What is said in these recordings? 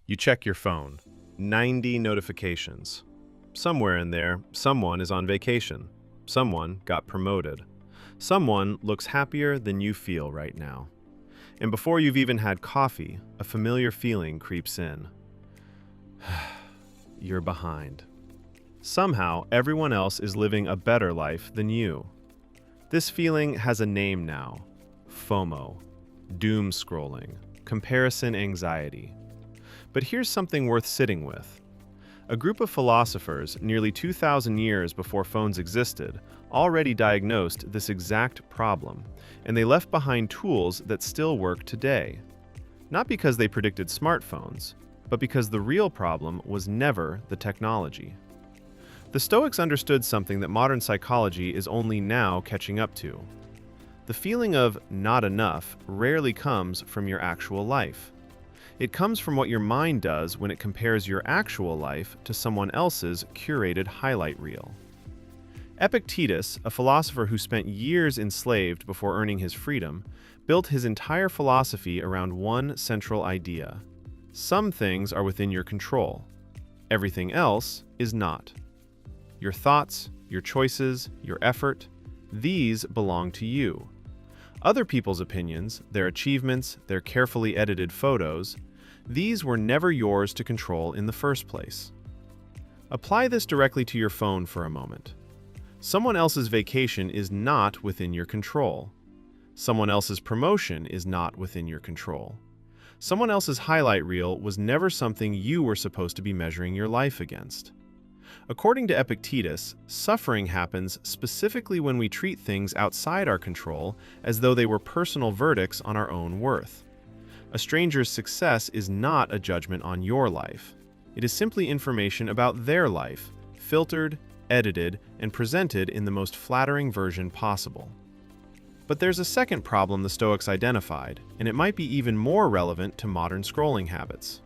You check your phone. 90 notifications. Somewhere in there, someone is on vacation. Someone got promoted. Someone looks happier than you feel right now. And before you've even had coffee, a familiar feeling creeps in. You're behind. Somehow, everyone else is living a better life than you. This feeling has a name now. FOMO. Doom scrolling. Comparison anxiety. But here's something worth sitting with. A group of philosophers, nearly 2,000 years before phones existed, already diagnosed this exact problem, and they left behind tools that still work today. Not because they predicted smartphones, but because the real problem was never the technology. The Stoics understood something that modern psychology is only now catching up to. The feeling of not enough rarely comes from your actual life. It comes from what your mind does when it compares your actual life to someone else's curated highlight reel. Epictetus, a philosopher who spent years enslaved before earning his freedom, built his entire philosophy around one central idea. Some things are within your control. Everything else is not. Your thoughts, your choices, your effort, these belong to you. Other people's opinions, their achievements, their carefully edited photos, these were never yours to control in the first place. Apply this directly to your phone for a moment. Someone else's vacation is not within your control. Someone else's promotion is not within your control. Someone else's highlight reel was never something you were supposed to be measuring your life against. According to Epictetus, suffering happens specifically when we treat things outside our control as though they were personal verdicts on our own worth. A stranger's success is not a judgment on your life. It is simply information about their life, filtered, edited, and presented in the most flattering version possible. But there's a second problem the Stoics identified, and it might be even more relevant to modern scrolling habits.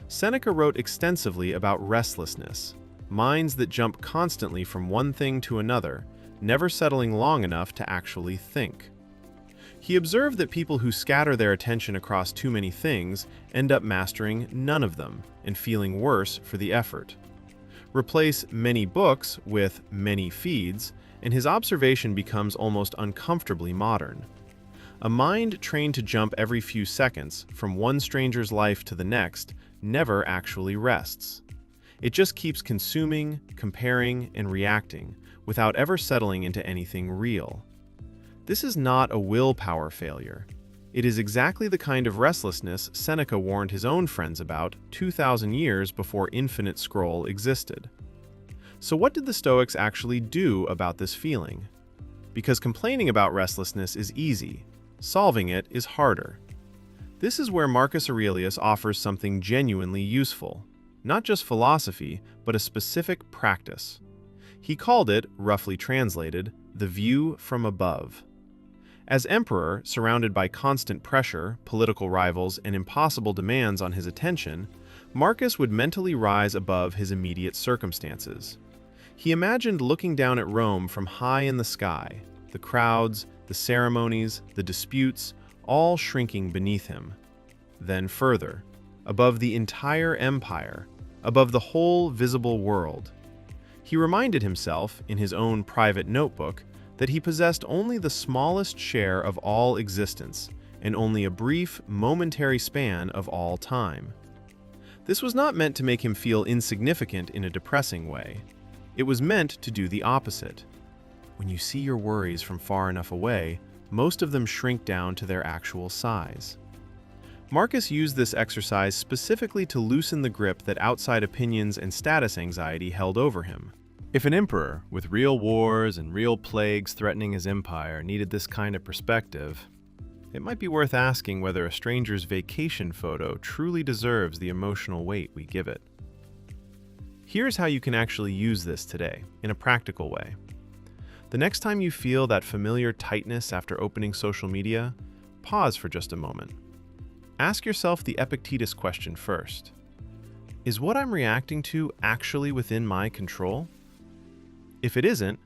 Seneca wrote extensively about restlessness, minds that jump constantly from one thing to another, never settling long enough to actually think. He observed that people who scatter their attention across too many things end up mastering none of them and feeling worse for the effort. Replace many books with many feeds, and his observation becomes almost uncomfortably modern. A mind trained to jump every few seconds from one stranger's life to the next never actually rests. It just keeps consuming, comparing, and reacting without ever settling into anything real. This is not a willpower failure. It is exactly the kind of restlessness Seneca warned his own friends about 2,000 years before infinite scroll existed. So what did the Stoics actually do about this feeling? Because complaining about restlessness is easy, solving it is harder. This is where Marcus Aurelius offers something genuinely useful. Not just philosophy, but a specific practice. He called it, roughly translated, the view from above. As emperor, surrounded by constant pressure, political rivals, and impossible demands on his attention, Marcus would mentally rise above his immediate circumstances. He imagined looking down at Rome from high in the sky, the crowds, the ceremonies, the disputes, all shrinking beneath him. Then further, above the entire empire, above the whole visible world. He reminded himself, in his own private notebook, that he possessed only the smallest share of all existence, and only a brief, momentary span of all time. This was not meant to make him feel insignificant in a depressing way. It was meant to do the opposite. When you see your worries from far enough away, most of them shrink down to their actual size. Marcus used this exercise specifically to loosen the grip that outside opinions and status anxiety held over him. If an emperor, with real wars and real plagues threatening his empire, needed this kind of perspective, it might be worth asking whether a stranger's vacation photo truly deserves the emotional weight we give it. Here's how you can actually use this today, in a practical way. The next time you feel that familiar tightness after opening social media, pause for just a moment. Ask yourself the Epictetus question first. Is what I'm reacting to actually within my control? If it isn't,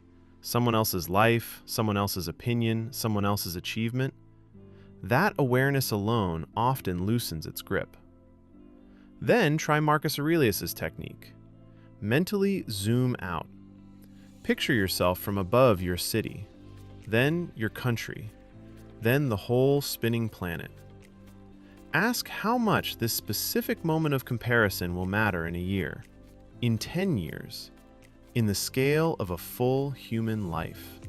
someone else's life, someone else's opinion, someone else's achievement, that awareness alone often loosens its grip. Then try Marcus Aurelius's technique. Mentally zoom out. Picture yourself from above your city, then your country, then the whole spinning planet. Ask how much this specific moment of comparison will matter in a year, in 10 years, in the scale of a full human life.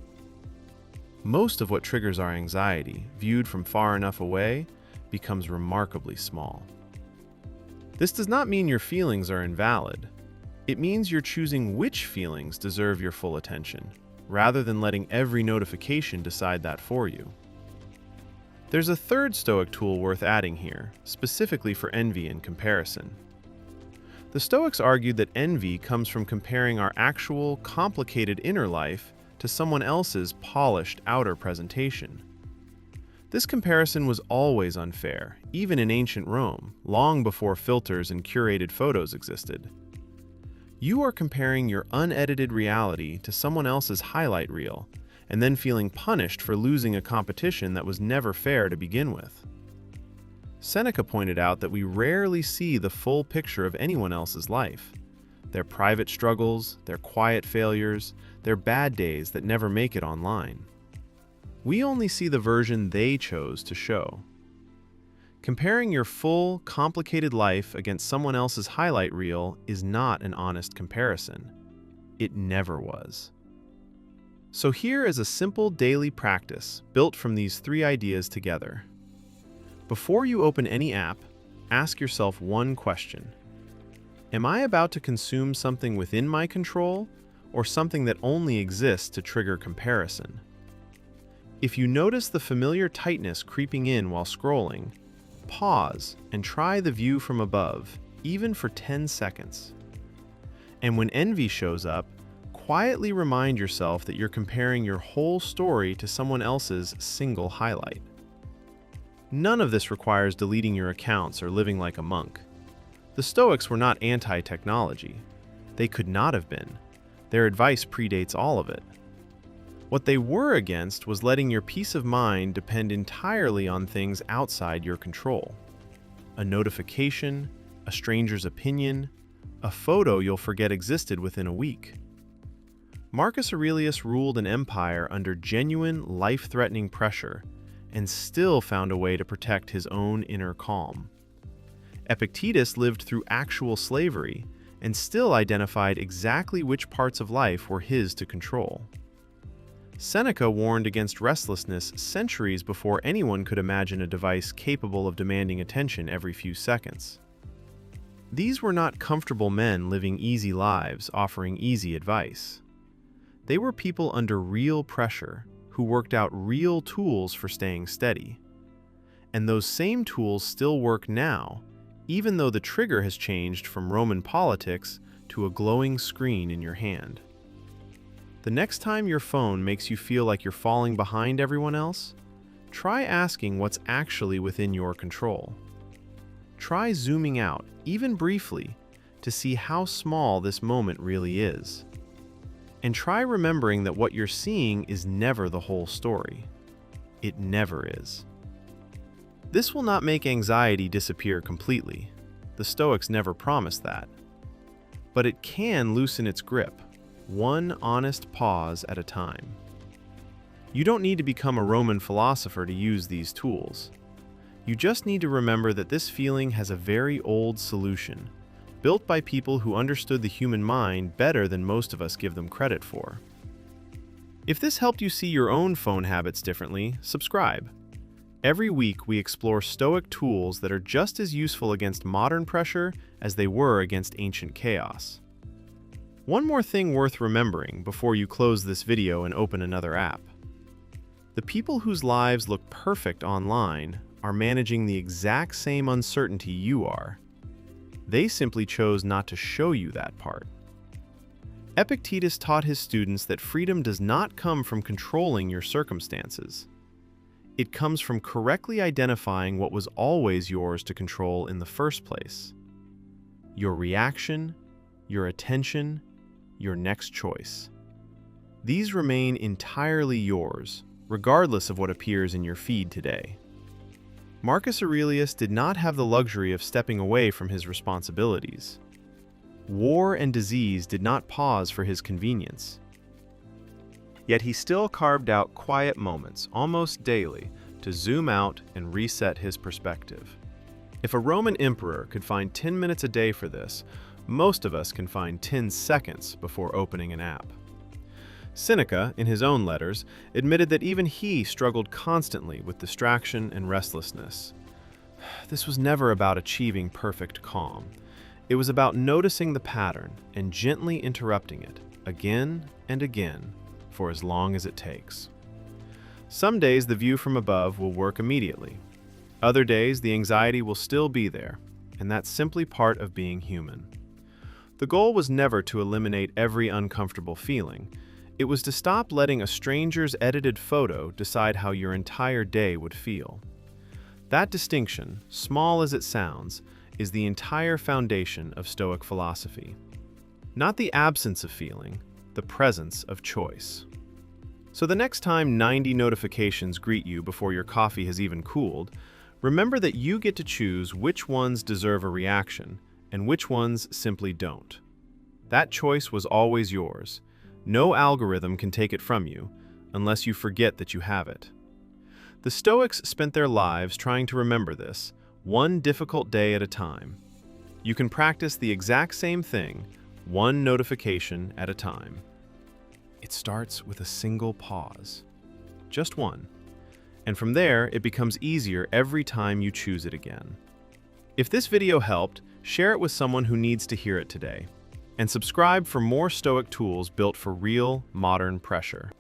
Most of what triggers our anxiety, viewed from far enough away, becomes remarkably small. This does not mean your feelings are invalid. It means you're choosing which feelings deserve your full attention, rather than letting every notification decide that for you. There's a third Stoic tool worth adding here, specifically for envy and comparison. The Stoics argued that envy comes from comparing our actual, complicated inner life to someone else's polished outer presentation. This comparison was always unfair, even in ancient Rome, long before filters and curated photos existed. You are comparing your unedited reality to someone else's highlight reel, and then feeling punished for losing a competition that was never fair to begin with. Seneca pointed out that we rarely see the full picture of anyone else's life. Their private struggles, their quiet failures, their bad days that never make it online. We only see the version they chose to show. Comparing your full, complicated life against someone else's highlight reel is not an honest comparison. It never was. So here is a simple daily practice built from these three ideas together. Before you open any app, ask yourself one question. Am I about to consume something within my control, or something that only exists to trigger comparison? If you notice the familiar tightness creeping in while scrolling, pause and try the view from above, even for 10 seconds. And when envy shows up, quietly remind yourself that you're comparing your whole story to someone else's single highlight. None of this requires deleting your accounts or living like a monk. The Stoics were not anti-technology. They could not have been. Their advice predates all of it. What they were against was letting your peace of mind depend entirely on things outside your control. A notification, a stranger's opinion, a photo you'll forget existed within a week. Marcus Aurelius ruled an empire under genuine, life-threatening pressure and still found a way to protect his own inner calm. Epictetus lived through actual slavery and still identified exactly which parts of life were his to control. Seneca warned against restlessness centuries before anyone could imagine a device capable of demanding attention every few seconds. These were not comfortable men living easy lives, offering easy advice. They were people under real pressure who worked out real tools for staying steady. And those same tools still work now, even though the trigger has changed from Roman politics to a glowing screen in your hand. The next time your phone makes you feel like you're falling behind everyone else, try asking what's actually within your control. Try zooming out, even briefly, to see how small this moment really is. And try remembering that what you're seeing is never the whole story. It never is. This will not make anxiety disappear completely. The Stoics never promised that. But it can loosen its grip, one honest pause at a time. You don't need to become a Roman philosopher to use these tools. You just need to remember that this feeling has a very old solution, built by people who understood the human mind better than most of us give them credit for. If this helped you see your own phone habits differently, subscribe. Every week we explore Stoic tools that are just as useful against modern pressure as they were against ancient chaos. One more thing worth remembering before you close this video and open another app. The people whose lives look perfect online are managing the exact same uncertainty you are. They simply chose not to show you that part. Epictetus taught his students that freedom does not come from controlling your circumstances. It comes from correctly identifying what was always yours to control in the first place. Your reaction, your attention, your next choice. These remain entirely yours, regardless of what appears in your feed today. Marcus Aurelius did not have the luxury of stepping away from his responsibilities. War and disease did not pause for his convenience. Yet he still carved out quiet moments, almost daily, to zoom out and reset his perspective. If a Roman emperor could find 10 minutes a day for this, most of us can find 10 seconds before opening an app. Seneca, in his own letters, admitted that even he struggled constantly with distraction and restlessness. This was never about achieving perfect calm. It was about noticing the pattern and gently interrupting it, again and again, for as long as it takes. Some days the view from above will work immediately. Other days the anxiety will still be there, and that's simply part of being human. The goal was never to eliminate every uncomfortable feeling. It was to stop letting a stranger's edited photo decide how your entire day would feel. That distinction, small as it sounds, is the entire foundation of Stoic philosophy. Not the absence of feeling, the presence of choice. So the next time 90 notifications greet you before your coffee has even cooled, remember that you get to choose which ones deserve a reaction and which ones simply don't. That choice was always yours. No algorithm can take it from you, unless you forget that you have it. The Stoics spent their lives trying to remember this, one difficult day at a time. You can practice the exact same thing, one notification at a time. It starts with a single pause. Just one. And from there, it becomes easier every time you choose it again. If this video helped, share it with someone who needs to hear it today. And subscribe for more Stoic tools built for real, modern pressure.